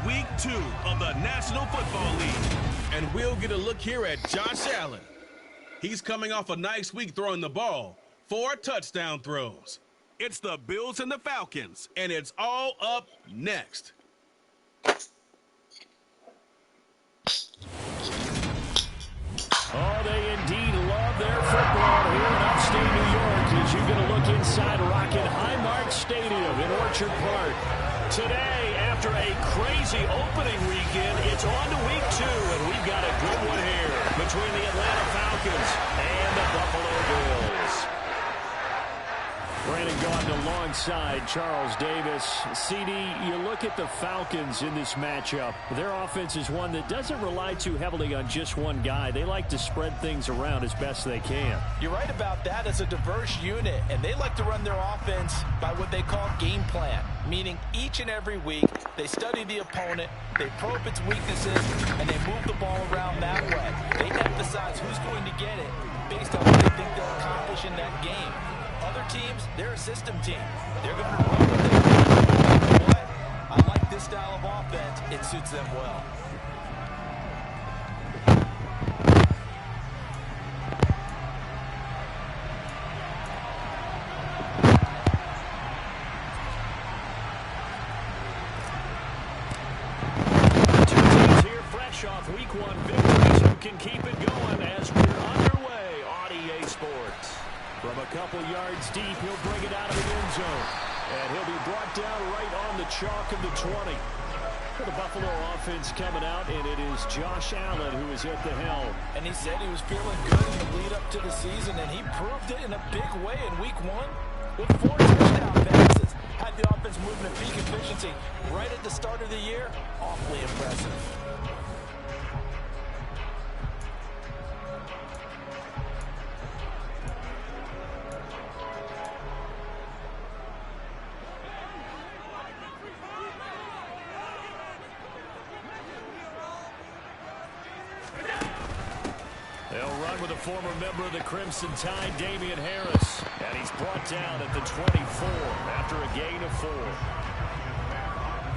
Week 2 of the National Football League. And we'll get a look here at Josh Allen. He's coming off a nice week throwing the ball, 4 touchdown throws. It's the Bills and the Falcons, and it's all up next. Oh, they indeed love their football here in upstate New York as you get a look inside Rocket Highmark Stadium in Orchard Park. Today, after a crazy opening weekend, it's on to week 2, and we've got a good one here between the Atlanta Falcons and the Buffalo Bills. Brandon Gaudin alongside Charles Davis. CD, you look at the Falcons in this matchup. Their offense is one that doesn't rely too heavily on just one guy. They like to spread things around as best they can. You're right about that. It's a diverse unit, and they like to run their offense by what they call game plan, meaning each and every week they study the opponent, they probe its weaknesses, and they move the ball around that way. They emphasize who's going to get it based on what they think they'll accomplish in that game. Other teams, they're a system team. They're going to run what they want. But I like this style of offense. It suits them well. Two teams here fresh off Week 1 victories who can keep it going as we're underway on EA Sports. From a couple yards deep, he'll bring it out of the end zone. And he'll be brought down right on the chalk of the 20. For the Buffalo offense coming out, and it is Josh Allen who is at the helm. And he said he was feeling good in the lead up to the season, and he proved it in a big way in Week 1 with 4 touchdown passes. Had the offense moving at peak efficiency right at the start of the year. Awfully impressive. They'll run with a former member of the Crimson Tide, Damian Harris. And he's brought down at the 24 after a gain of 4.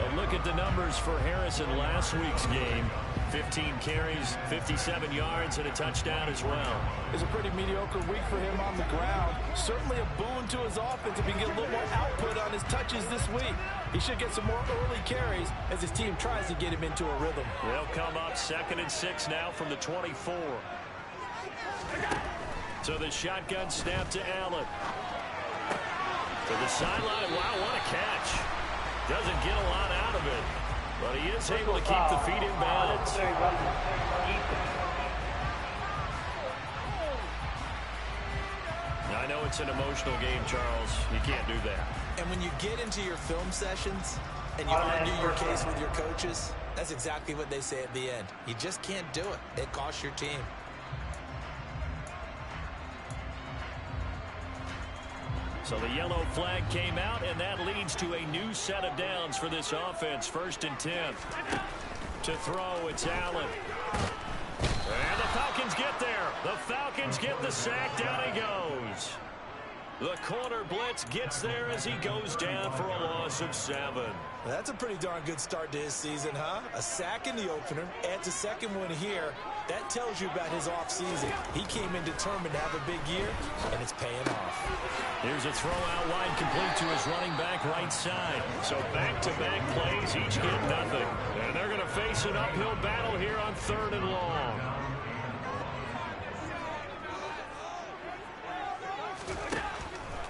A look at the numbers for Harris in last week's game. 15 carries, 57 yards, and a touchdown as well. It's a pretty mediocre week for him on the ground. Certainly a boon to his offense if he can get a little more output on his touches this week. He should get some more early carries as his team tries to get him into a rhythm. They'll come up 2nd and 6 now from the 24. So the shotgun snap to Allen. To the sideline. Wow, what a catch. Doesn't get a lot out of it, but he is able to keep the feet in bounds. I know it's an emotional game, Charles. You can't do that. And when you get into your film sessions and you argue your case with your coaches, that's exactly what they say at the end. You just can't do it. It costs your team. So the yellow flag came out, and that leads to a new set of downs for this offense. 1st and 10. To throw, it's Allen. And the Falcons get there. The Falcons get the sack. Down he goes. The corner blitz gets there as he goes down for a loss of 7. That's a pretty darn good start to his season, huh? A sack in the opener, adds a second one here. That tells you about his offseason. He came in determined to have a big year, and it's paying off. Here's a throw out wide complete to his running back right side. So back-to-back plays, each get nothing. And they're going to face an uphill battle here on 3rd and long.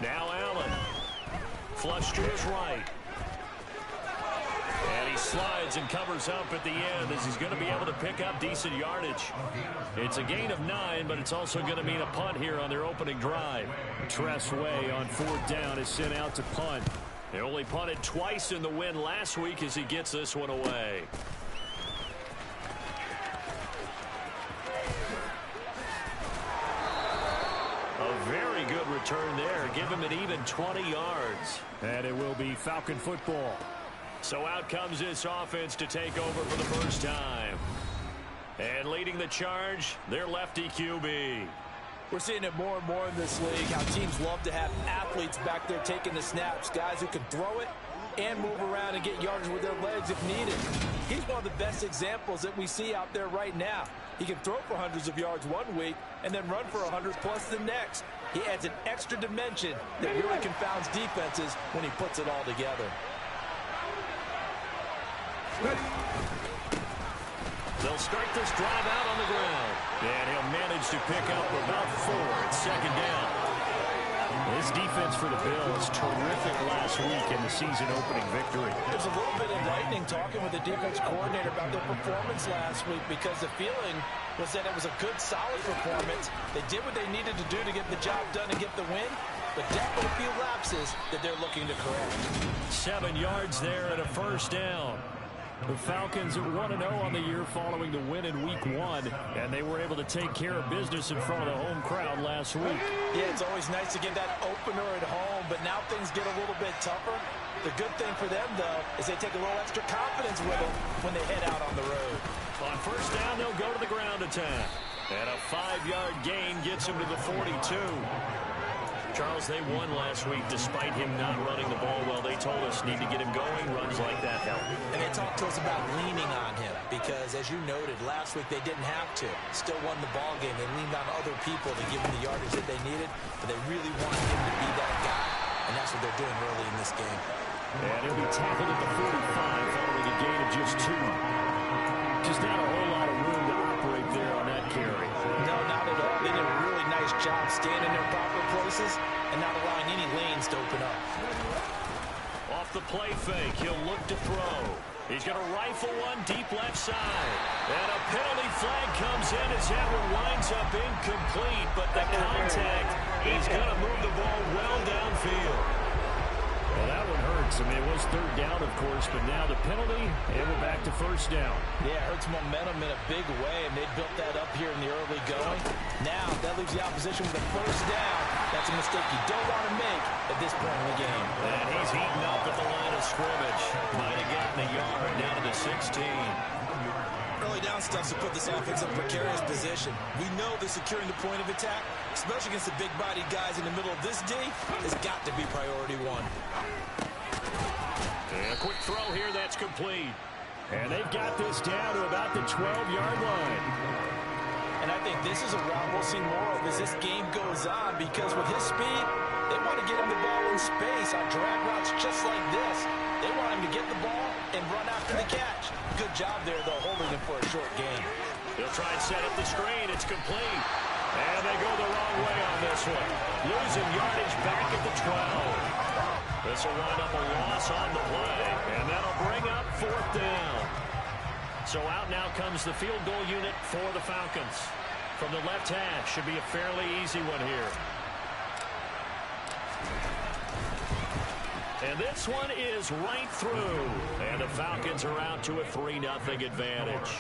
Now Allen. Flush to his right. And he slides and covers up at the end as he's going to be able to pick up decent yardage. It's a gain of 9, but it's also going to mean a punt here on their opening drive. Tressway on 4th down is sent out to punt. They only punted twice in the win last week as he gets this one away. A very good return there. Give him an even 20 yards. And it will be Falcon football. So out comes this offense to take over for the first time. And leading the charge, their lefty QB. We're seeing it more and more in this league, how teams love to have athletes back there taking the snaps, guys who can throw it and move around and get yardage with their legs if needed. He's one of the best examples that we see out there right now. He can throw for hundreds of yards one week and then run for 100 plus the next. He adds an extra dimension that really confounds defenses when he puts it all together. They'll start this drive out on the ground. And he'll manage to pick up about 4 at second down. This defense for the Bills, terrific last week in the season-opening victory. It was a little bit enlightening talking with the defense coordinator about their performance last week because the feeling was that it was a good, solid performance. They did what they needed to do to get the job done and get the win, but definitely a few lapses that they're looking to correct. 7 yards there and a first down. The Falcons are 1-0 on the year following the win in Week 1, and they were able to take care of business in front of the home crowd last week. Yeah, it's always nice to get that opener at home, but now things get a little bit tougher. The good thing for them, though, is they take a little extra confidence with them when they head out on the road. On first down, they'll go to the ground attack. And a 5-yard gain gets him to the 42. Charles, they won last week despite him not running the ball well. They told us need to get him going. Runs like that help. And they talked to us about leaning on him because, as you noted, last week they didn't have to. Still won the ball game. They leaned on other people to give them the yardage that they needed, but they really wanted him to be that guy, and that's what they're doing early in this game. And he'll be tackled at the 45 following a gain of just 2. Just not a whole lot of room to operate there on that carry. No, not at all. They did a really nice job staying in their proper places and not allowing any lanes to open up. Off the play fake, he'll look to throw. He's going to rifle one deep left side. And a penalty flag comes in as that one winds up incomplete, but the contact is going to move the ball well downfield. Well, that one hurts. I mean, it was third down, of course, but now the penalty, and we're back to first down. Yeah, it hurts momentum in a big way, and they built that up here in the early going. Now, that leaves the opposition with a first down. That's a mistake you don't want to make at this point in the game. And he's heating up at the line of scrimmage. Might have gotten a yard down to the 16. Early down stuffs to put this offense in a precarious position. We know they're securing the point of attack, especially against the big-bodied guys in the middle of this D. Has got to be priority 1. And a quick throw here that's complete. And they've got this down to about the 12-yard line. And I think this is a route we'll see more of as this game goes on, because with his speed, they want to get him the ball in space on drag routes just like this. They want him to get the ball and run after the catch. Good job there, though, holding him for a short gain. They'll try and set up the screen. It's complete. And they go the wrong way on this one. Losing yardage back at the 12. This will wind up a loss on the play. And that'll bring up 4th down. So out now comes the field goal unit for the Falcons. From the left hash, should be a fairly easy one here. And this one is right through. And the Falcons are out to a 3-0 advantage.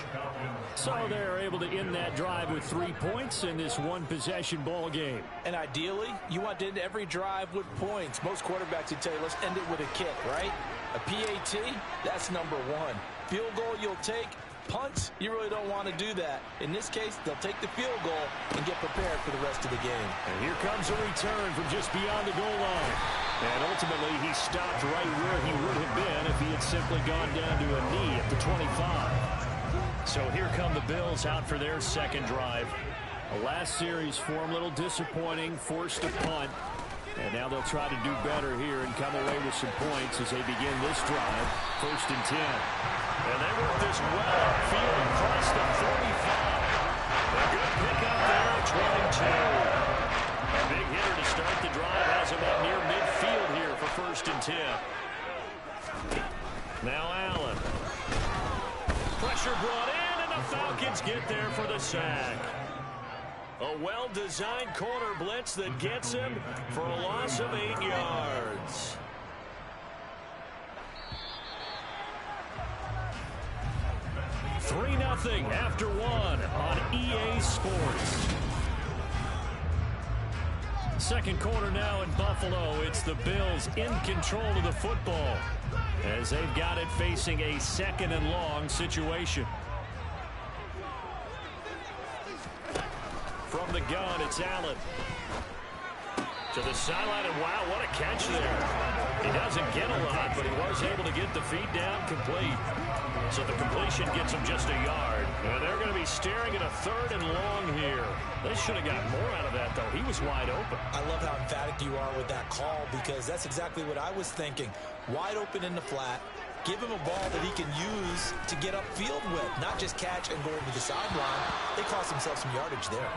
So they're able to end that drive with 3 points in this one-possession ball game. And ideally, you want to end every drive with points. Most quarterbacks would tell you, let's end it with a kick, right? A PAT, that's number 1. Field goal you'll take. Punts, you really don't want to do that. In this case, they'll take the field goal and get prepared for the rest of the game. And here comes a return from just beyond the goal line. And ultimately, he stopped right where he would have been if he had simply gone down to a knee at the 25. So here come the Bills out for their second drive. The last series for them, a little disappointing, forced a punt. And now they'll try to do better here and come away with some points as they begin this drive. 1st and 10. And they work this well upfield across the 45. A good pickup there at 22. A big hitter to start the drive has him up near midfield here for 1st and 10. Now Allen. Pressure brought in, and the Falcons get there for the sack. A well-designed corner blitz that gets him for a loss of 8 yards. $3-0 after 1 on EA Sports. Second quarter now in Buffalo. It's the Bills in control of the football as they've got it facing a 2nd and long situation. From the gun, it's Allen. To the sideline, and wow, what a catch there. He doesn't get a lot, but he was able to get the feet down complete. So the completion gets him just a yard. And they're going to be staring at a 3rd and long here. They should have got more out of that, though. He was wide open. I love how emphatic you are with that call, because that's exactly what I was thinking. Wide open in the flat. Give him a ball that he can use to get upfield with, not just catch and go over the sideline. They cost themselves some yardage there.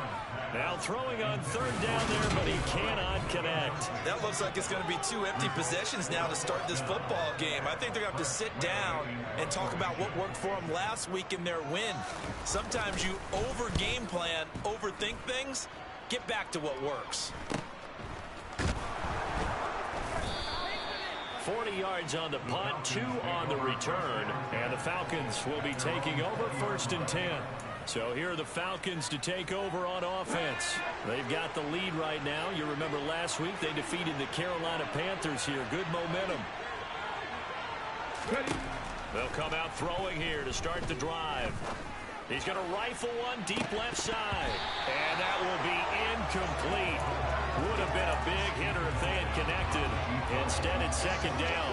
Now throwing on 3rd down there, but he cannot connect. That looks like it's going to be 2 empty possessions now to start this football game. I think they're going to have to sit down and talk about what worked for them last week in their win. Sometimes you over-game plan, overthink things. Get back to what works. 40 yards on the punt, 2 on the return, and the Falcons will be taking over 1st and 10. So here are the Falcons to take over on offense. They've got the lead right now. You remember last week they defeated the Carolina Panthers here. Good momentum. They'll come out throwing here to start the drive. He's going to rifle one deep left side, and that will be incomplete. Would have been a big hitter if they had connected. Instead, it's 2nd down.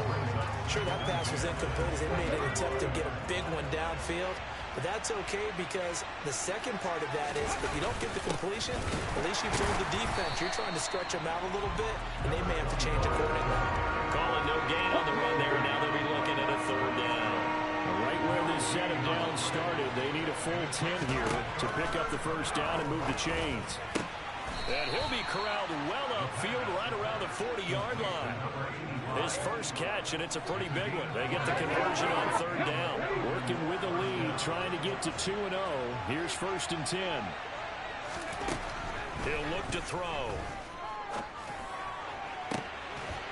Sure, that pass was incomplete as they made an attempt to get a big one downfield. But that's okay, because the second part of that is if you don't get the completion, at least you've told the defense you're trying to stretch them out a little bit, and they may have to change accordingly. Calling no gain on the run there, and now they'll be looking at a 3rd down. Right where this set of downs started, they need a full 10 here to pick up the 1st down and move the chains. And he'll be corralled well upfield right around the 40-yard line. His first catch, and it's a pretty big one. They get the conversion on 3rd down. Working with the lead, trying to get to 2-0. Here's 1st and 10. He'll look to throw.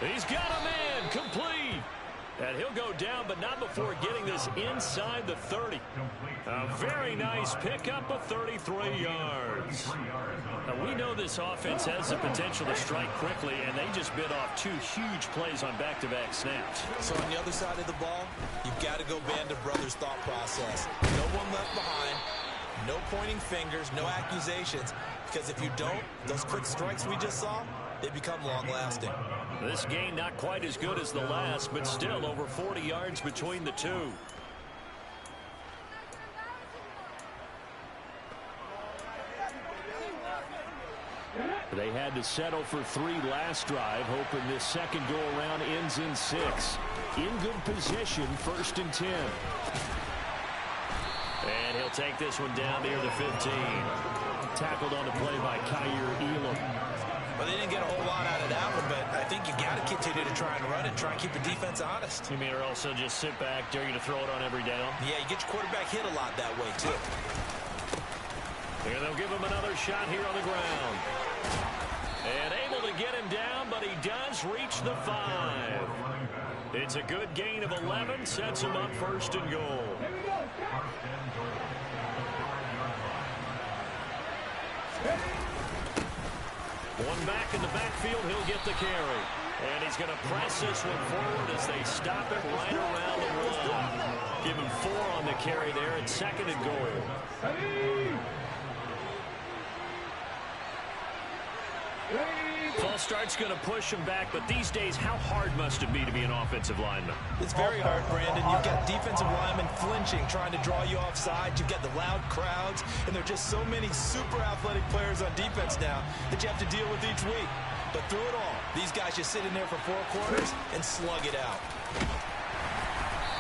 He's got a man, complete. And he'll go down, but not before getting this inside the 30. A very nice pickup of 33 yards. Now, we know this offense has the potential to strike quickly, and they just bit off 2 huge plays on back-to-back snaps. So on the other side of the ball, you've got to go band of brothers thought process. No one left behind, no pointing fingers, no accusations, because if you don't, those quick strikes we just saw, they become long-lasting. This game not quite as good as the last, but still over 40 yards between the two. They had to settle for 3 last drive, hoping this second go-around ends in 6. In good position, 1st and 10. And he'll take this one down near the 15. Tackled on the play by Kyer Elam. Well, they didn't get a whole lot out of that one, but I think you got to continue to try and run it, try and keep the defense honest. You mean, or also just sit back, dare you to throw it on every down? Yeah, you get your quarterback hit a lot that way, too. And they'll give him another shot here on the ground. And able to get him down, but he does reach the 5. It's a good gain of 11, sets him up 1st and goal. One back in the backfield, he'll get the carry. And he's going to press this one forward as they stop it right around the 1. Give him 4 on the carry there at 2nd and goal. False start's going to push him back, but these days, how hard must it be to be an offensive lineman? It's very hard, Brandon. You've got defensive linemen flinching, trying to draw you off sides. You've got the loud crowds, and there are just so many super athletic players on defense now that you have to deal with each week. But through it all, these guys just sit in there for 4 quarters and slug it out.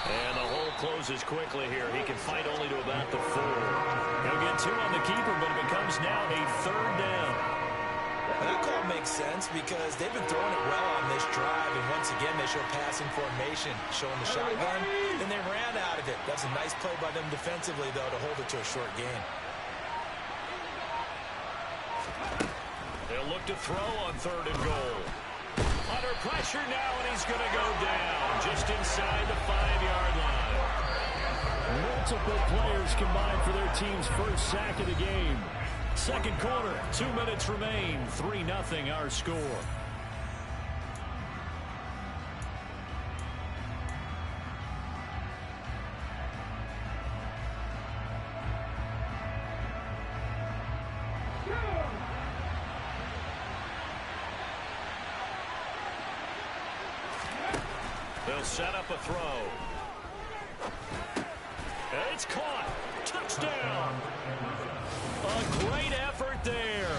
And the hole closes quickly here. He can fight only to about the 4. He'll get 2 on the keeper, but it becomes now a 3rd down. That call makes sense because they've been throwing it well on this drive, and once again they show passing formation, showing the shotgun, and they ran out of it. That's a nice play by them defensively, though, to hold it to a short gain. They'll look to throw on 3rd and goal. Under pressure now, and he's going to go down just inside the 5-yard line. Multiple players combined for their team's first sack of the game. Second quarter, 2 minutes remain. 3-0 our score. They'll set up a throw. It's caught. Touchdown. A great effort there.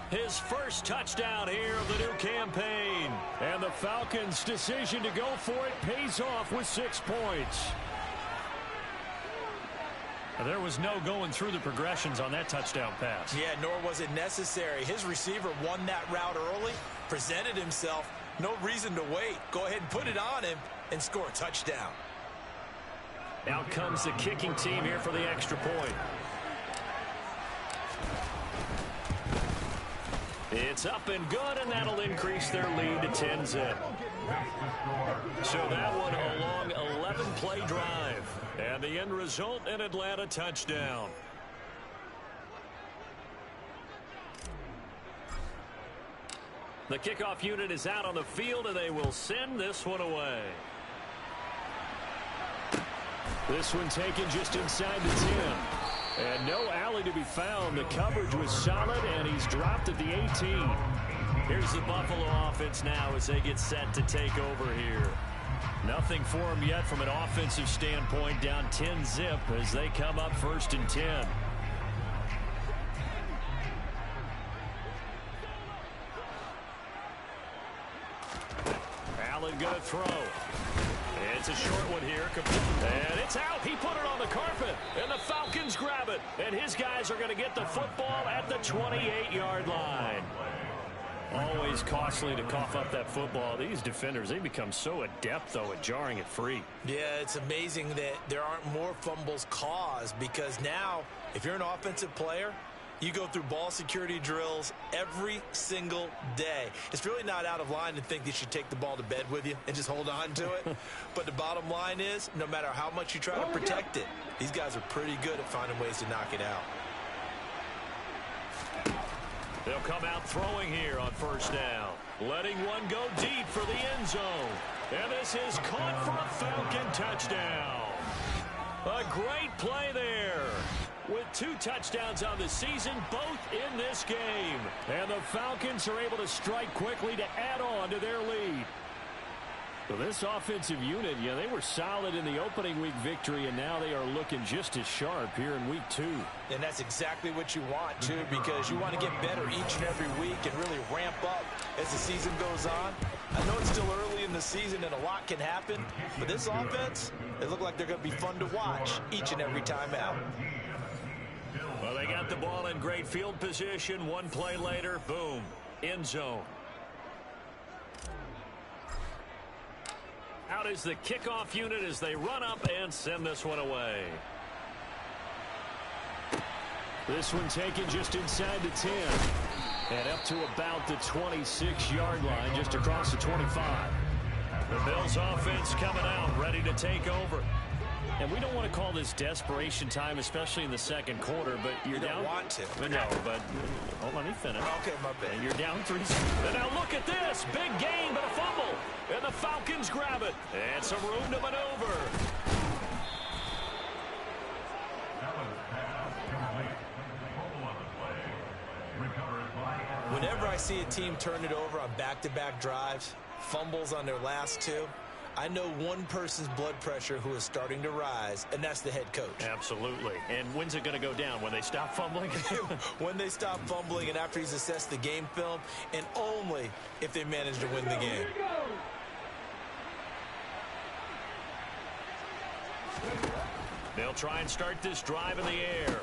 His first touchdown here of the new campaign. And the Falcons' decision to go for it pays off with 6 points. There was no going through the progressions on that touchdown pass. Yeah, nor was it necessary. His receiver won that route early, presented himself. No reason to wait. Go ahead and put it on him and score a touchdown. Out comes the kicking team here for the extra point. It's up and good, and that'll increase their lead to 10-zip. So that one a long 11-play drive. And the end result, an Atlanta touchdown. The kickoff unit is out on the field, and they will send this one away. This one taken just inside the 10. And no alley to be found. The coverage was solid, and he's dropped at the 18. Here's the Buffalo offense now as they get set to take over here. Nothing for them yet from an offensive standpoint, down 10-zip as they come up 1st and 10. Allen going to throw. It's a short one here. And it's out. He put it on the carpet. And the Falcons grab it. And his guys are going to get the football at the 28-yard line. Always costly to cough up that football. These defenders, they become so adept, though, at jarring it free. Yeah, it's amazing that there aren't more fumbles caused, because now, if you're an offensive player, you go through ball security drills every single day. It's really not out of line to think that you should take the ball to bed with you and just hold on to it. But the bottom line is, no matter how much you try to protect it, these guys are pretty good at finding ways to knock it out. They'll come out throwing here on 1st down. Letting one go deep for the end zone. And this is caught for a Falcon touchdown. A great play there. With 2 touchdowns on the season, both in this game. And the Falcons are able to strike quickly to add on to their lead. So this offensive unit, they were solid in the opening week victory, and now they are looking just as sharp here in week 2. And that's exactly what you want, too, because you want to get better each and every week and really ramp up as the season goes on. I know it's still early in the season and a lot can happen, but this offense, they look like they're going to be fun to watch each and every time out. Well, they got the ball in great field position. One play later, boom, end zone. Out is the kickoff unit as they run up and send this one away. This one taken just inside the 10. And up to about the 26-yard line, just across the 25. The Bills offense coming out, ready to take over. And we don't want to call this desperation time, especially in the second quarter, but you're down. You don't want to. No, but hold on, let me finish. Okay, my bad. And you're down 3. And now look at this. Big gain, but a fumble. And the Falcons grab it. And some room to maneuver. Whenever I see a team turn it over on back-to-back drives, fumbles on their last 2, I know one person's blood pressure who is starting to rise, and that's the head coach. Absolutely. And when's it going to go down? When they stop fumbling? When they stop fumbling and after he's assessed the game film, and only if they manage to win the game. They'll try and start this drive in the air.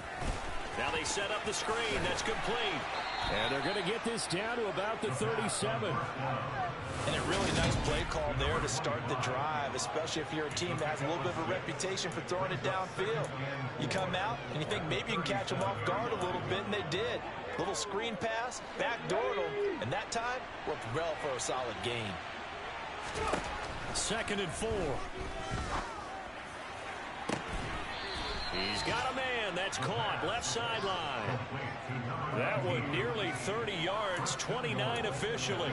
Now they set up the screen. That's complete. And they're going to get this down to about the 37. And a really nice play call there to start the drive, especially if you're a team that has a little bit of a reputation for throwing it downfield. You come out and you think maybe you can catch them off guard a little bit, and they did. Little screen pass, backdoored them, and that time worked well for a solid gain. 2nd and 4. He's got a man. That's caught. Left sideline. That one nearly 30 yards, 29 officially.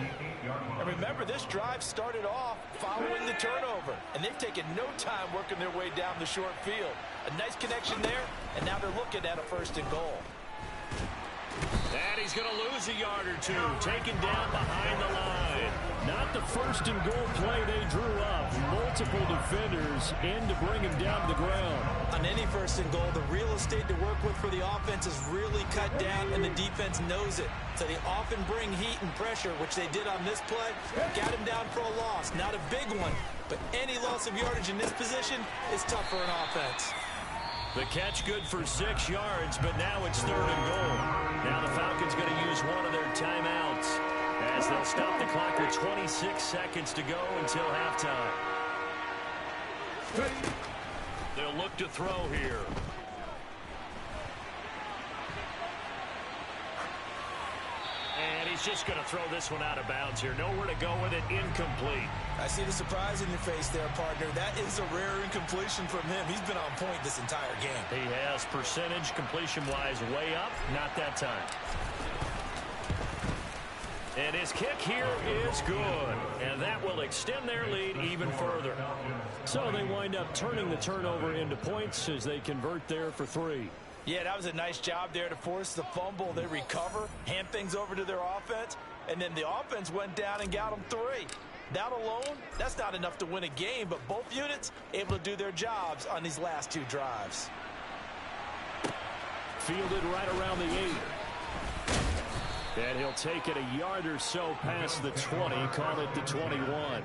And remember, this drive started off following the turnover, and they've taken no time working their way down the short field. A nice connection there, and now they're looking at a 1st and goal. And he's going to lose a yard or two, taken down behind the line. Not the first and goal play they drew up. Multiple defenders in to bring him down to the ground. On any first and goal, the real estate to work with for the offense is really cut down, and the defense knows it. So they often bring heat and pressure, which they did on this play. Got him down for a loss. Not a big one, but any loss of yardage in this position is tough for an offense. The catch good for 6 yards, but now it's 3rd and goal. Now the Falcons going to use one of their timeouts as they'll stop the clock with 26 seconds to go until halftime. They'll look to throw here. And he's just going to throw this one out of bounds here. Nowhere to go with it. Incomplete. I see the surprise in your face there, partner. That is a rare incompletion from him. He's been on point this entire game. He has percentage completion-wise way up. Not that time. And his kick here is good. And that will extend their lead even further. So they wind up turning the turnover into points as they convert there for 3. Yeah, that was a nice job there to force the fumble. They recover, hand things over to their offense, and then the offense went down and got them 3. That alone, that's not enough to win a game, but both units able to do their jobs on these last 2 drives. Fielded right around the 8. And he'll take it a yard or so past the 20, call it the 21.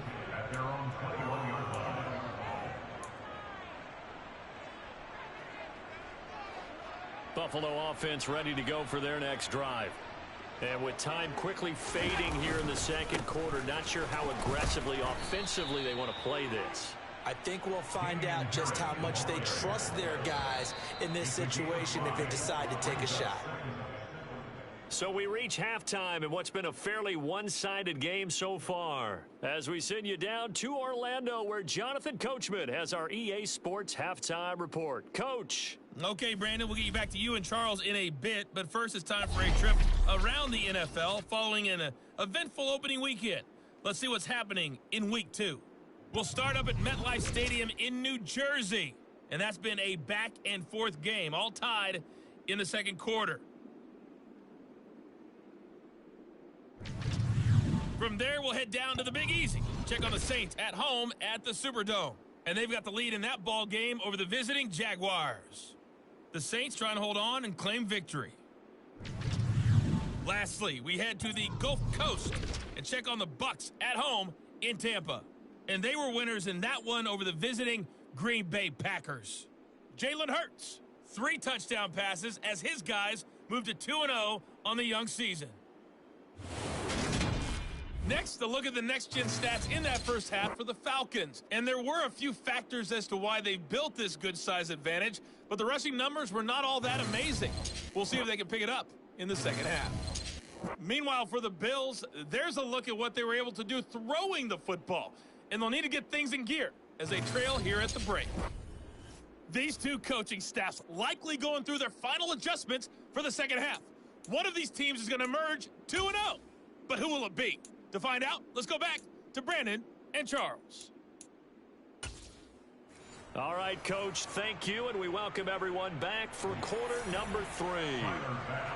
Buffalo offense ready to go for their next drive. And with time quickly fading here in the second quarter, not sure how aggressively, offensively they want to play this. I think we'll find out just how much they trust their guys in this situation if they decide to take a shot. So we reach halftime in what's been a fairly one-sided game so far. As we send you down to Orlando, where Jonathan Coachman has our EA Sports Halftime Report. Coach. Okay, Brandon, we'll get you back to you and Charles in a bit, but first it's time for a trip around the NFL following an eventful opening weekend. Let's see what's happening in Week 2. We'll start up at MetLife Stadium in New Jersey, and that's been a back-and-forth game, all tied in the second quarter. From there, we'll head down to the Big Easy. Check on the Saints at home at the Superdome. And they've got the lead in that ball game over the visiting Jaguars. The Saints trying to hold on and claim victory. Lastly, we head to the Gulf Coast and check on the Bucs at home in Tampa. And they were winners in that one over the visiting Green Bay Packers. Jalen Hurts, 3 touchdown passes as his guys moved to 2-0 on the young season. Next, a look at the next-gen stats in that first half for the Falcons. And there were a few factors as to why they built this good-size advantage, but the rushing numbers were not all that amazing. We'll see if they can pick it up in the second half. Meanwhile, for the Bills, there's a look at what they were able to do throwing the football. And they'll need to get things in gear as they trail here at the break. These 2 coaching staffs likely going through their final adjustments for the second half. One of these teams is going to emerge 2-0. But who will it be? To find out, let's go back to Brandon and Charles. All right, Coach, thank you, and we welcome everyone back for quarter number 3.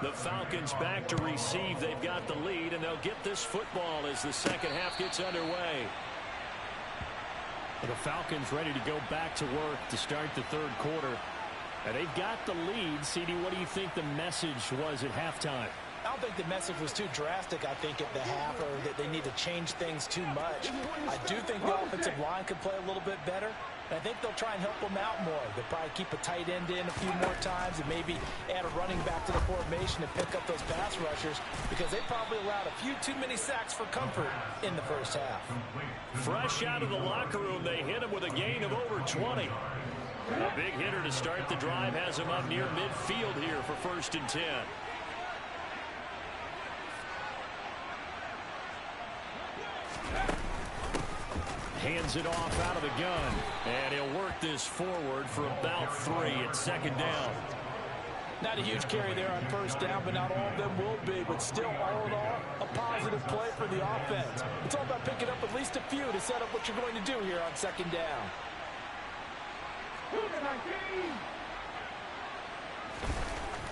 The Falcons back to receive. They've got the lead, and they'll get this football as the second half gets underway. The Falcons ready to go back to work to start the third quarter. And they've got the lead. CD, what do you think the message was at halftime? I don't think the message was too drastic, I think, at the half, or that they need to change things too much. I do think the offensive line could play a little bit better, and I think they'll try and help them out more. They'll probably keep a tight end in a few more times and maybe add a running back to the formation and pick up those pass rushers, because they probably allowed a few too many sacks for comfort in the first half. Fresh out of the locker room, they hit him with a gain of over 20. A big hitter to start the drive has him up near midfield here for 1st and 10. Hands it off out of the gun. And he'll work this forward for about 3 at second down. Not a huge carry there on first down, but not all of them will be. But still, all in all, a positive play for the offense. It's all about picking up at least a few to set up what you're going to do here on second down.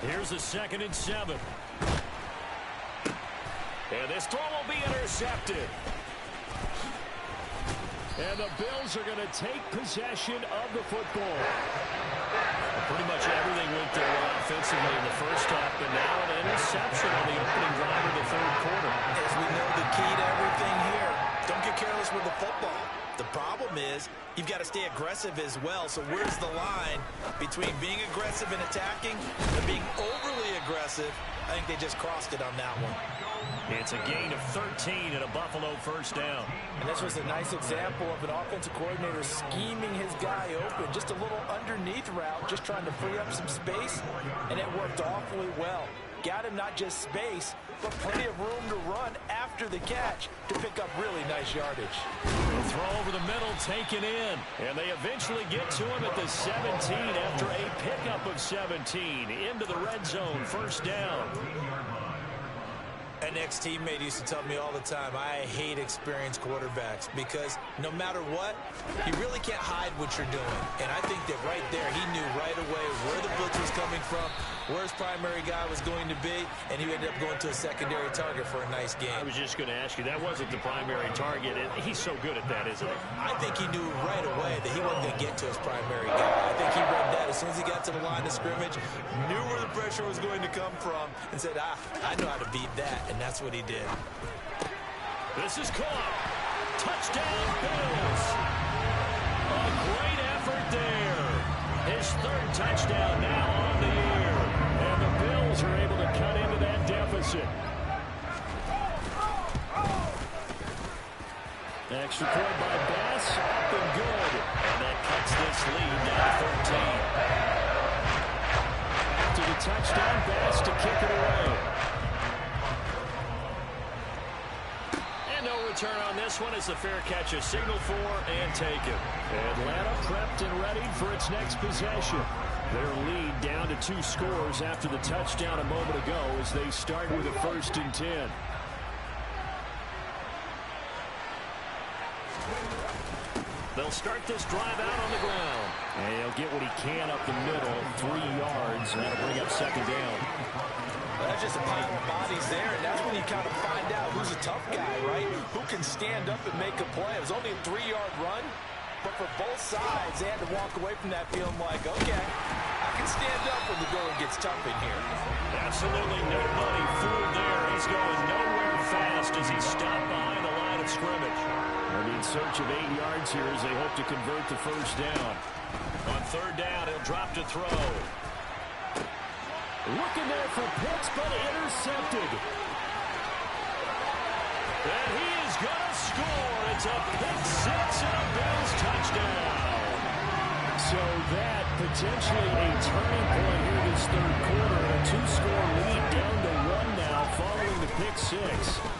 Here's a 2nd and 7. And this throw will be intercepted. And the Bills are going to take possession of the football. Pretty much everything went their way offensively in the first half, but now an interception on the opening drive of the third quarter. As we know, the key to everything here, don't get careless with the football. The problem is you've got to stay aggressive as well. So where's the line between being aggressive and attacking and being overly aggressive? I think they just crossed it on that one. It's a gain of 13 and a Buffalo first down. And this was a nice example of an offensive coordinator scheming his guy open. Just a little underneath route, just trying to free up some space, and it worked awfully well. Got him not just space, but plenty of room to run after the catch to pick up really nice yardage. The throw over the middle taken in, and they eventually get to him at the 17 after a pickup of 17 into the red zone, first down. An ex-teammate used to tell me all the time, I hate experienced quarterbacks because no matter what, you really can't hide what you're doing. And I think that right there, he knew right away where the blitz was coming from, where his primary guy was going to be, and he ended up going to a secondary target for a nice game. I was just going to ask you, that wasn't the primary target. He's so good at that, isn't he? I think he knew right away that he wasn't going to get to his primary guy. I think he read that as soon as he got to the line of scrimmage, knew where the pressure was going to come from, and said, I know how to beat that. And that's what he did. This is caught. Touchdown, Bills. A great effort there. His third touchdown now on the year. And the Bills are able to cut into that deficit. Extra point by Bass. Up and good. And that cuts this lead down to 13. After the touchdown, Bass to kick it away. No return on this one as the fair catch is signaled for and taken. Atlanta prepped and ready for its next possession. Their lead down to 2 scores after the touchdown a moment ago as they start with a 1st and 10. They'll start this drive out on the ground. And he'll get what he can up the middle, 3 yards, and that'll bring up 2nd down. That's just a pile of bodies there, and that's when you kind of find out who's a tough guy, right? Who can stand up and make a play. It was only a 3-yard run, but for both sides, they had to walk away from that feeling like, okay, I can stand up when the going gets tough in here. Absolutely nobody fooled there. He's going nowhere fast as he stopped behind the line of scrimmage. They'll be in search of 8 yards here as they hope to convert the first down. On 3rd down, he'll drop to throw. Looking there for Pitts, but intercepted. And he is going to score. It's a pick-6 and a Bills touchdown. So that potentially a turning point here this third quarter. A 2-score lead down to 1 now following the pick-6.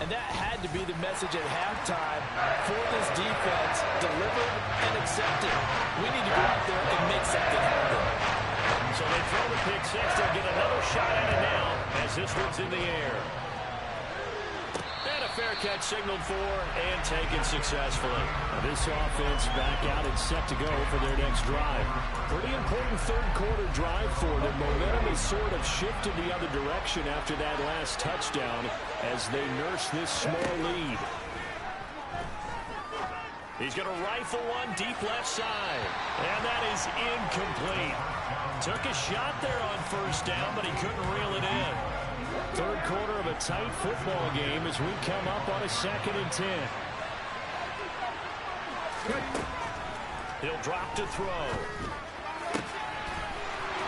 And that had to be the message at halftime for this defense. Delivered and accepted. We need to go out there and make something happen. So they throw the pick-6. They'll get another shot at it now as this one's in the air. And a fair catch signaled for and taken successfully. Now this offense back out and set to go for their next drive. Pretty important third quarter drive for them. Momentum has sort of shifted the other direction after that last touchdown as they nurse this small lead. He's going to rifle one deep left side. And that is incomplete. Took a shot there on 1st down, but he couldn't reel it in. Third quarter of a tight football game as we come up on a 2nd and 10. He'll drop to throw.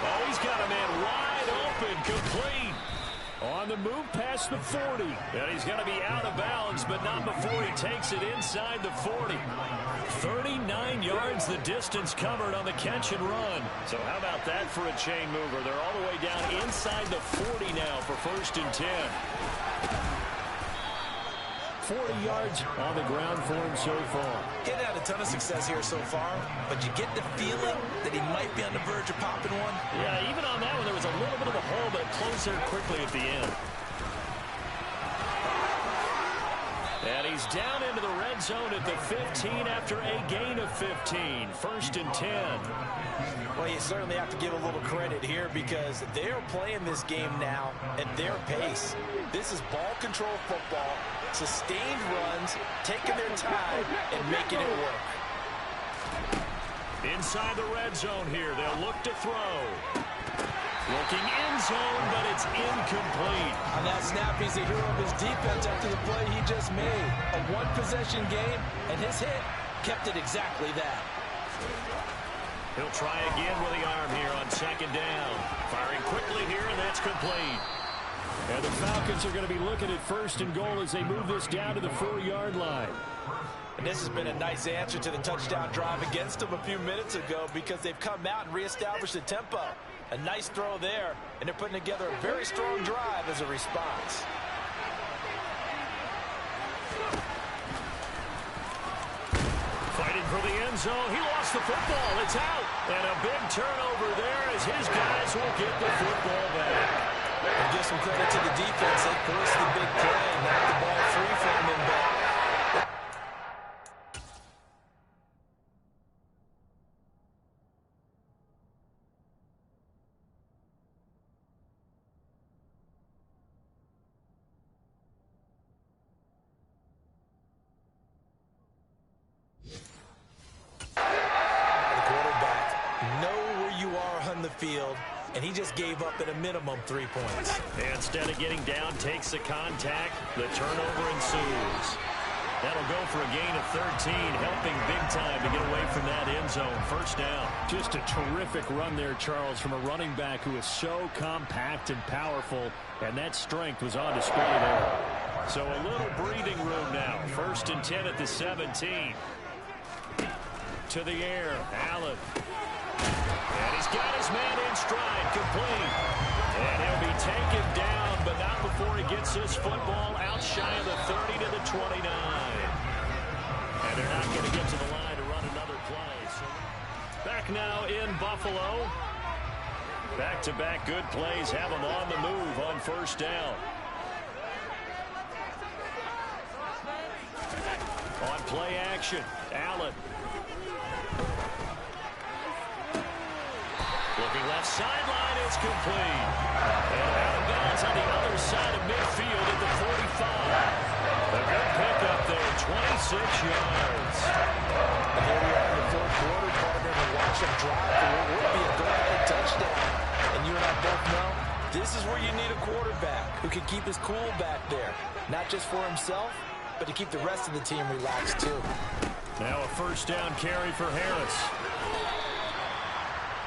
Oh, he's got a man wide open, complete. On the move past the 40. And he's going to be out of bounds, but not before he takes it inside the 40. 39 yards the distance covered on the catch and run. So how about that for a chain mover? They're all the way down inside the 40 now for 1st and 10. 40 yards on the ground for him so far. He's had a ton of success here so far, but you get the feeling that he might be on the verge of popping one. Yeah, even on that one, there was a little bit of a hole, but it closed there quickly at the end. And he's down into the red zone at the 15 after a gain of 15. 1st and 10. Well, you certainly have to give a little credit here because they're playing this game now at their pace. This is ball control football, sustained runs, taking their time, and making it work. Inside the red zone here, they'll look to throw. Looking in zone, but it's incomplete. On that snap, he's the hero of his defense after the play he just made. A one-possession game, and his hit kept it exactly that. He'll try again with the arm here on 2nd down. Firing quickly here, and that's complete. And the Falcons are going to be looking at 1st and goal as they move this down to the 4-yard line. And this has been a nice answer to the touchdown drive against them a few minutes ago because they've come out and reestablished the tempo. A nice throw there, and they're putting together a very strong drive as a response. Fighting for the end zone. He lost the football. It's out. And a big turnover there as his guys will get the football back. And give some credit to the defense. They forced the big play, knocked the ball free from him, but field, and he just gave up at a minimum 3 points. Instead of getting down, takes the contact. The turnover ensues. That'll go for a gain of 13, helping big time to get away from that end zone. 1st down. Just a terrific run there, Charles, from a running back who is so compact and powerful, and that strength was on display there. So a little breathing room now. 1st and 10 at the 17. To the air, Allen. And he's got his man in stride, complete. And he'll be taken down, but not before he gets his football out shy of the 30 to the 29. And they're not going to get to the line to run another play. So back now in Buffalo. Back-to-back good plays have them on the move on 1st down. On play action, Allen. Looking left sideline, it's complete. And out of bounds on the other side of midfield at the 45. A good pickup there, 26 yards. And here we are in the 4th quarter, partner, and watch them drive for what would be a go-ahead touchdown. And you and I both know this is where you need a quarterback who can keep his cool back there. Not just for himself, but to keep the rest of the team relaxed too. Now a 1st down carry for Harris.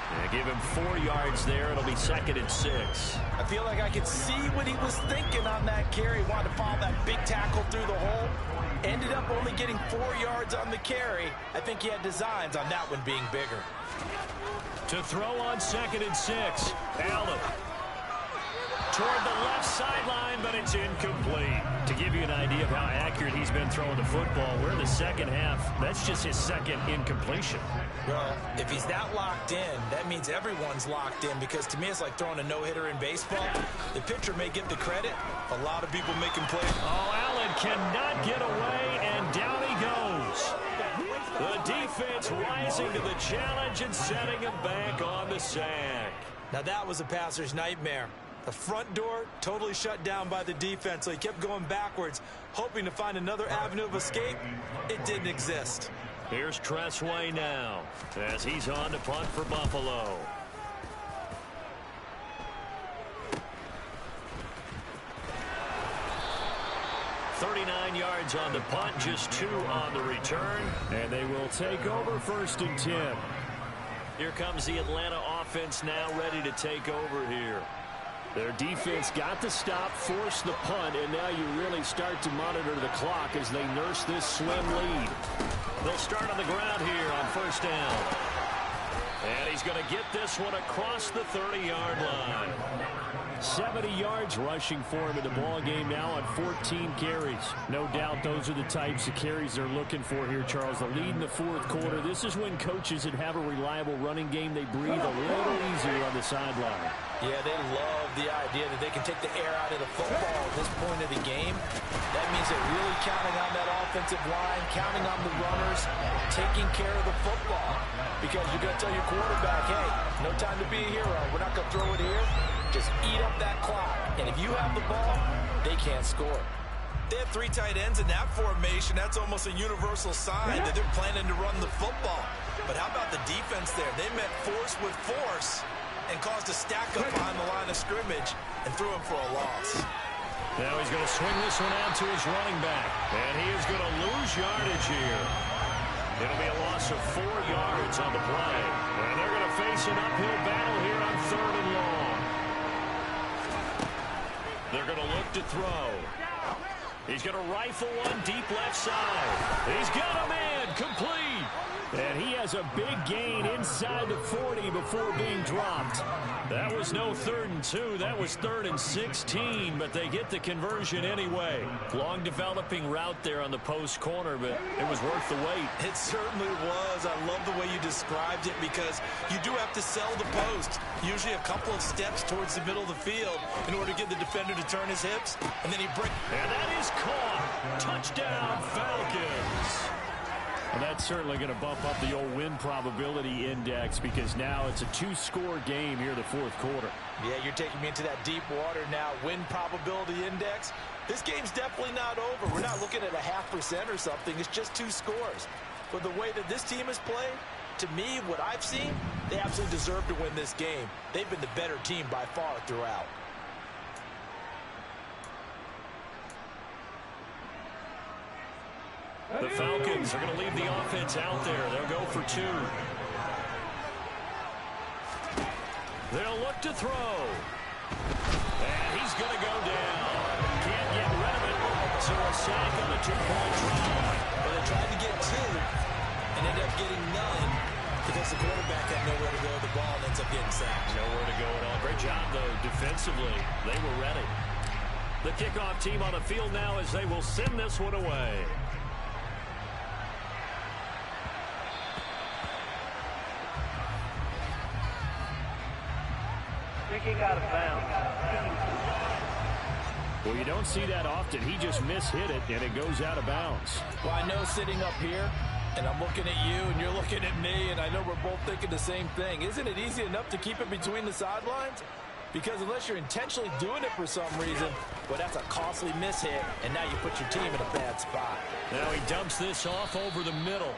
They give him 4 yards there. It'll be 2nd and 6. I feel like I could see what he was thinking on that carry. Wanted to follow that big tackle through the hole. Ended up only getting 4 yards on the carry. I think he had designs on that one being bigger. To throw on 2nd and 6. Allen. Toward the left sideline, but it's incomplete. To give you an idea of how accurate he's been throwing the football, we're in the 2nd half. That's just his 2nd incompletion. Well, if he's that locked in, that means everyone's locked in, because to me it's like throwing a no-hitter in baseball. The pitcher may get the credit. A lot of people making plays. Oh, Allen cannot get away, and down he goes. The defense rising to the challenge and setting him back on the sack. Now that was a passer's nightmare. The front door totally shut down by the defense, so he kept going backwards, hoping to find another avenue of escape. It didn't exist. Here's Tressway now, as he's on to punt for Buffalo. .39 yards on the punt, just 2 on the return. And they will take over 1st and 10. Here comes the Atlanta offense now ready to take over here. Their defense got the stop, forced the punt, and now you really start to monitor the clock as they nurse this slim lead. They'll start on the ground here on 1st down. And he's going to get this one across the 30-yard line. 70 yards rushing for him in the ball game now on 14 carries. No doubt those are the types of carries they're looking for here, Charles. The lead in the fourth quarter. This is when coaches that have a reliable running game, they breathe a little easier on the sideline. Yeah, they love the idea that they can take the air out of the football at this point of the game. That means they're really counting on that offensive line, counting on the runners, taking care of the football. Because you're going to tell your quarterback, hey, no time to be a hero. We're not going to throw it here. Just eat up that clock. And if you have the ball, they can't score. They have 3 tight ends in that formation. That's almost a universal sign that they're planning to run the football. But how about the defense there? They met force with force and caused a stack up behind the line of scrimmage and threw him for a loss. Now he's going to swing this one out to his running back. And he is going to lose yardage here. It'll be a loss of 4 yards on the play. And they're going to face an uphill battle here on 3rd and long. They're going to look to throw. He's going to rifle one deep left side. He's got a man complete. And he has a big gain inside the 40 before being dropped. That was no 3rd and 2. That was 3rd and 16, but they get the conversion anyway. Long developing route there on the post corner, but it was worth the wait. It certainly was. I love the way you described it because you do have to sell the post. Usually a couple of steps towards the middle of the field in order to get the defender to turn his hips, and then he breaks. And that is caught. Touchdown, Falcons. And that's certainly going to bump up the old win probability index because now it's a 2-score game here in the fourth quarter. Yeah, you're taking me into that deep water now. Win probability index. This game's definitely not over. We're not looking at a 0.5% or something. It's just 2 scores. But the way that this team has played, to me, what I've seen, they absolutely deserve to win this game. They've been the better team by far throughout. The Falcons are going to leave the offense out there. They'll go for 2. They'll look to throw. And he's going to go down. Can't get rid of it. So a sack on the 2-point try. But they tried to get 2 and ended up getting none because the quarterback had nowhere to go with the ball and ends up getting sacked. Nowhere to go at all. Great job, though, defensively. They were ready. The kickoff team on the field now as they will send this one away. Out of bounds. Well, you don't see that often. He just mishit it, and it goes out of bounds. Well, I know sitting up here, and I'm looking at you, and you're looking at me, and I know we're both thinking the same thing. Isn't it easy enough to keep it between the sidelines? Because unless you're intentionally doing it for some reason, well, that's a costly mishit, and now you put your team in a bad spot. Now he dumps this off over the middle.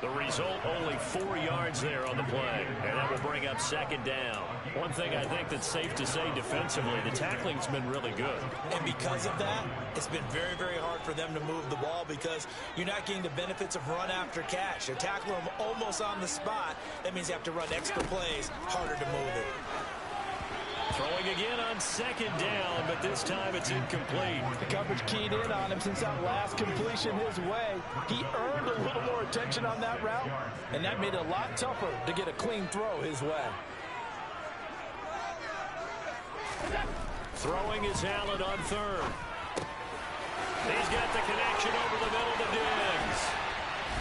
The result, only 4 yards there on the play, and that will bring up 2nd down. One thing I think that's safe to say defensively, the tackling's been really good. And because of that, it's been very, very hard for them to move the ball because you're not getting the benefits of run after catch. You're tackling them almost on the spot. That means you have to run extra plays, harder to move it. Throwing again on 2nd down, but this time it's incomplete. The coverage keyed in on him since that last completion his way. He earned a little more attention on that route, and that made it a lot tougher to get a clean throw his way. Throwing is Allen on 3rd. He's got the connection over the middle to Diggs.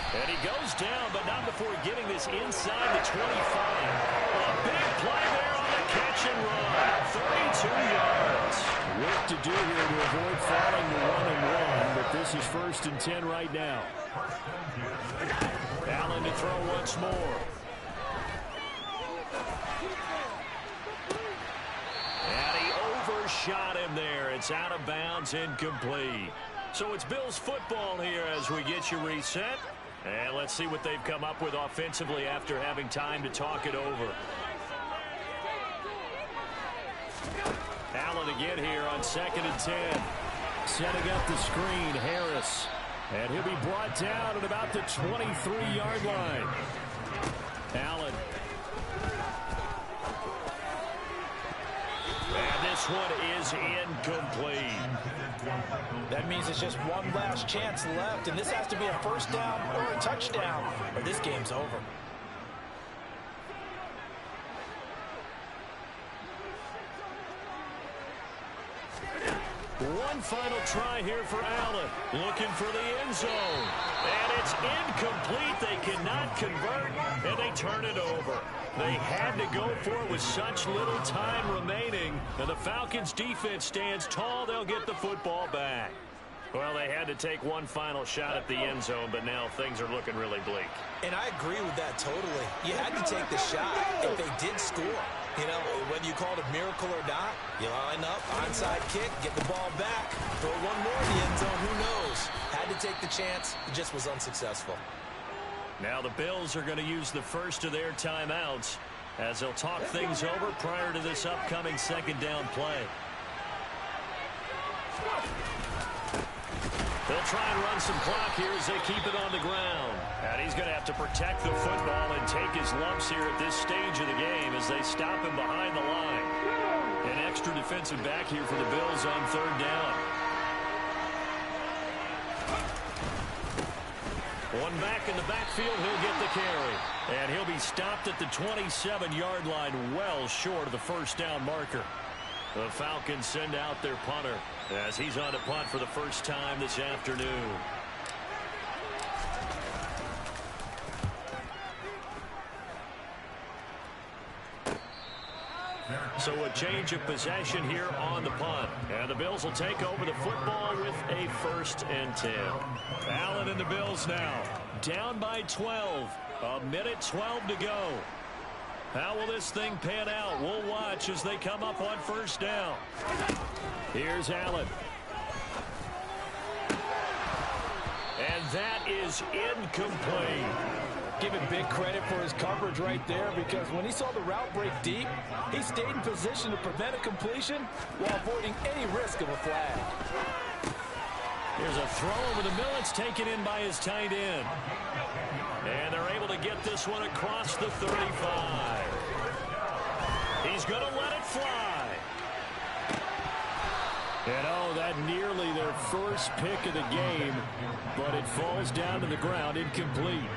And he goes down, but not before getting this inside the 25. A big play there on the catch and run. 32 yards. Work to do here to avoid falling to 1-1, but this is 1st and 10 right now. Allen to throw once more. And he overshot him there. It's out of bounds, incomplete. So it's Bills football here as we get you reset. And let's see what they've come up with offensively after having time to talk it over. Allen again here on 2nd and 10. Setting up the screen, Harris. And he'll be brought down at about the 23-yard line. Allen. And this one is incomplete. That means it's just one last chance left, and this has to be a 1st down or a touchdown, or this game's over. One final try here for Allen. Looking for the end zone. And it's incomplete. They cannot convert, and they turn it over. They had to go for it with such little time remaining. And the Falcons' defense stands tall. They'll get the football back. Well, they had to take one final shot at the end zone, but now things are looking really bleak. And I agree with that totally. You had to take the shot if they did score. You know, whether you call it a miracle or not, you line up, onside kick, get the ball back, throw one more in the end zone, who knows? Had to take the chance, it just was unsuccessful. Now the Bills are going to use the first of their timeouts as they'll talk things over prior to this upcoming second down play. They'll try and run some clock here as they keep it on the ground. And he's going to have to protect the football and take his lumps here at this stage of the game as they stop him behind the line. An extra defensive back here for the Bills on third down. One back in the backfield, he'll get the carry. And he'll be stopped at the 27-yard line, well short of the first down marker. The Falcons send out their punter as he's on to punt for the first time this afternoon. So a change of possession here on the punt. And the Bills will take over the football with a 1st and 10. Allen and the Bills now down by 12. A minute 12 to go. How will this thing pan out? We'll watch as they come up on first down. Here's Allen. And that is incomplete. Give him big credit for his coverage right there, because when he saw the route break deep, he stayed in position to prevent a completion while avoiding any risk of a flag. Here's a throw over the middle. It's taken in by his tight end. And they're able to get this one across the 35. He's going to let it fly. And oh, that nearly their first pick of the game, but it falls down to the ground, incomplete.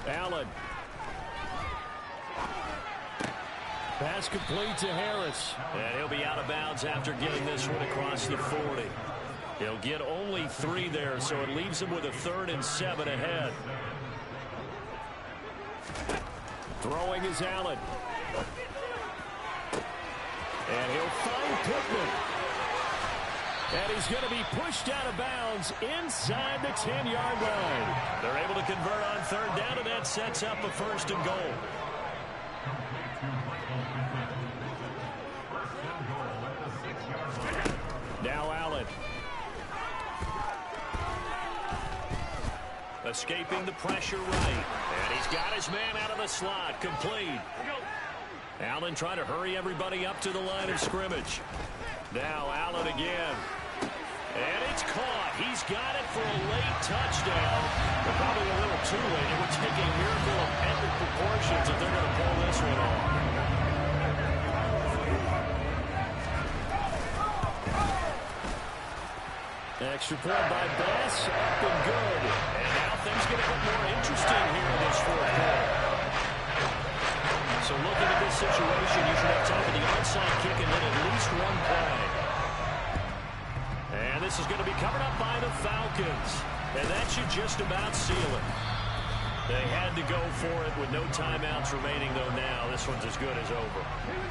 Allen. Pass complete to Harris. And he'll be out of bounds after getting this one across the 40. He'll get only 3 there, so it leaves him with a 3rd and 7 ahead. Throwing is Allen. And he'll find Pittman. And he's going to be pushed out of bounds inside the 10-yard line. They're able to convert on third down, and that sets up a 1st and goal. Now Allen. Escaping the pressure right. And he's got his man out of the slot. Complete. Allen trying to hurry everybody up to the line of scrimmage. Now Allen again. And it's caught. He's got it for a late touchdown. But probably a little too late. It would take a miracle of epic proportions if they're going to pull this one off. Extra point by Bass, up and good. And now things get a bit more interesting here in this 4th quarter. So looking at this situation, you should have time for the onside kick and then at least one play. And this is going to be covered up by the Falcons. And that should just about seal it. They had to go for it with no timeouts remaining, though now this one's as good as over.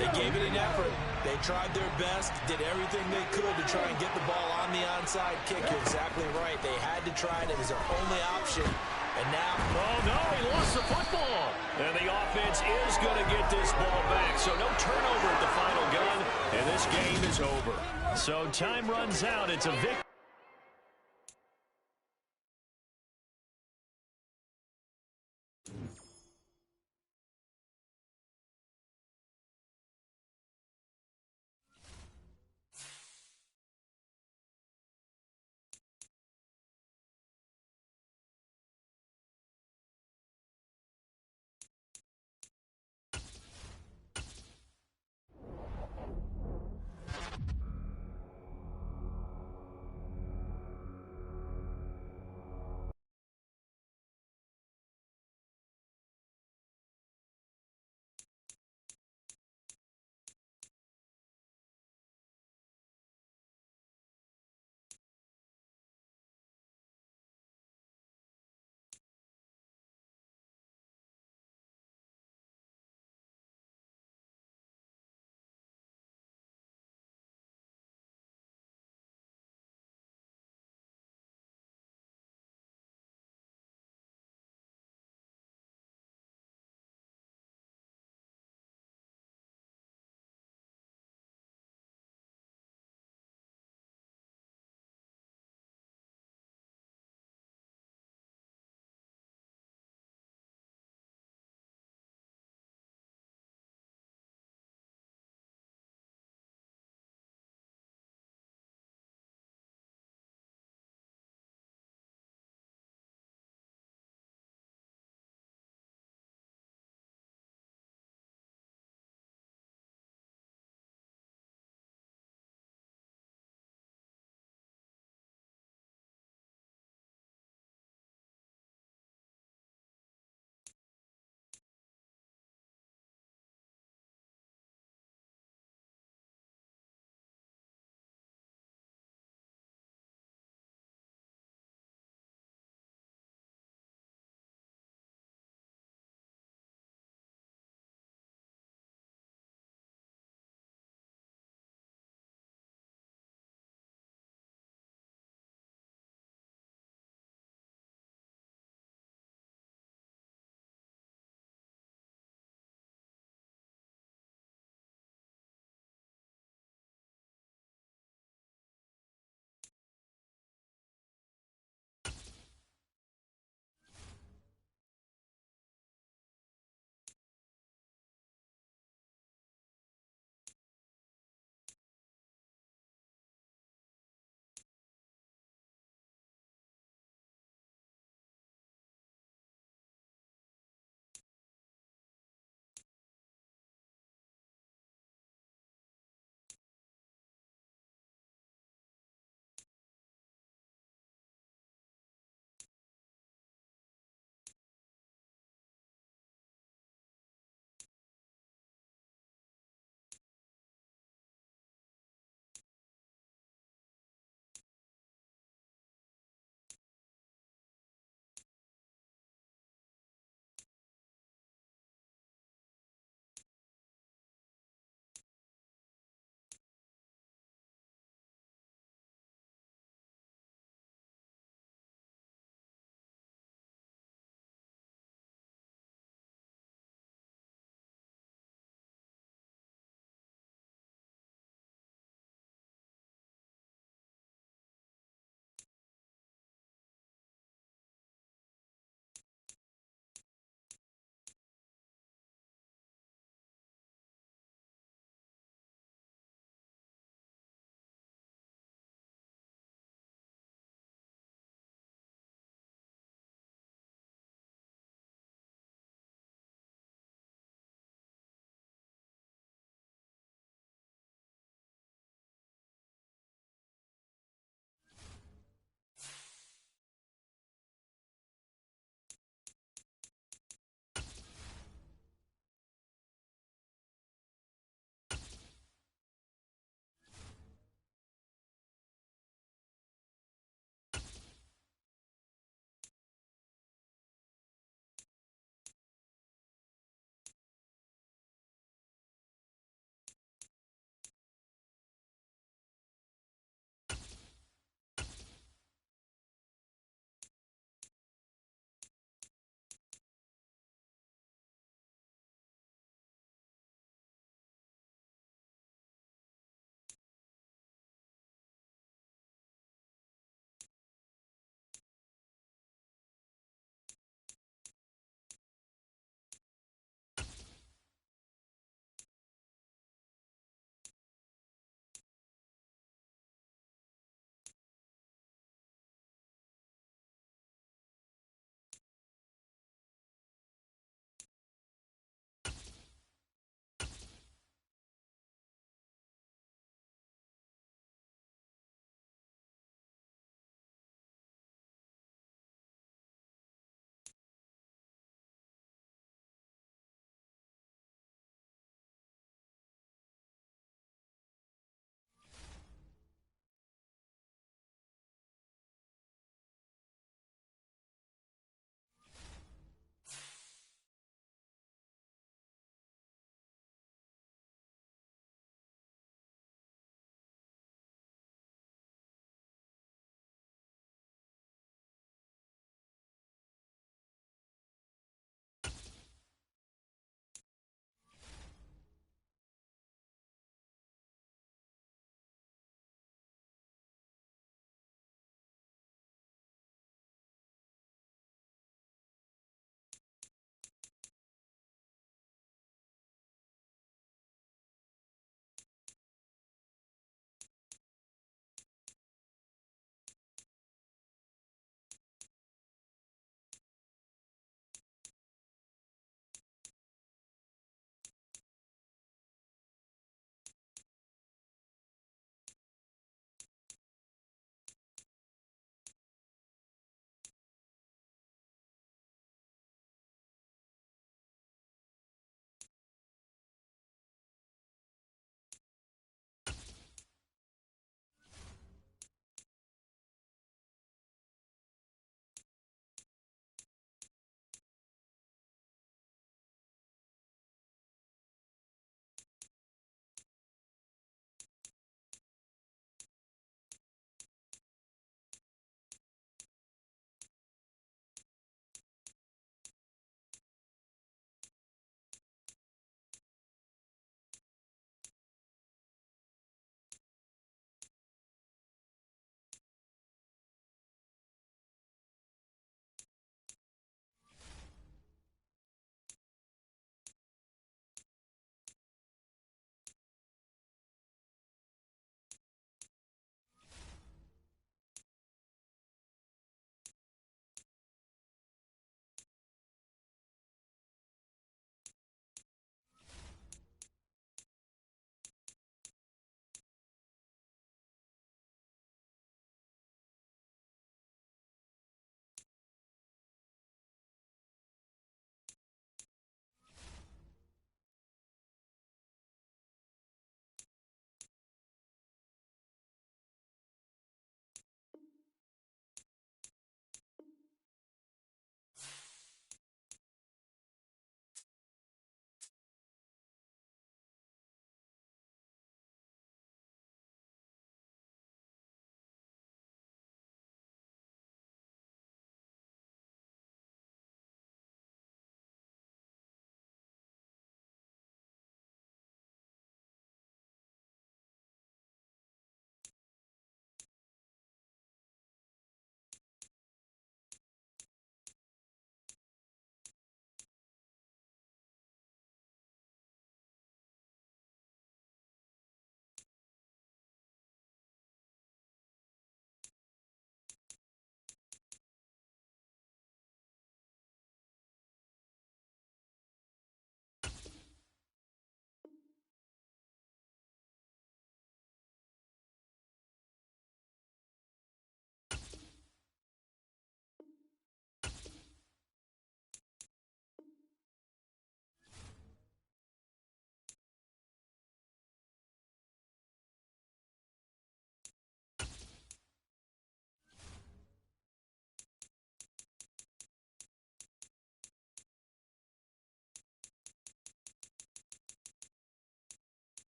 They gave it an effort. They tried their best, did everything they could to try and get the ball on the onside kick. You're exactly right. They had to try it. It was their only option. And now... Oh, no, he lost the football. And the offense is going to get this ball back. So no turnover at the final gun, and this game is over. So time runs out. It's a victory.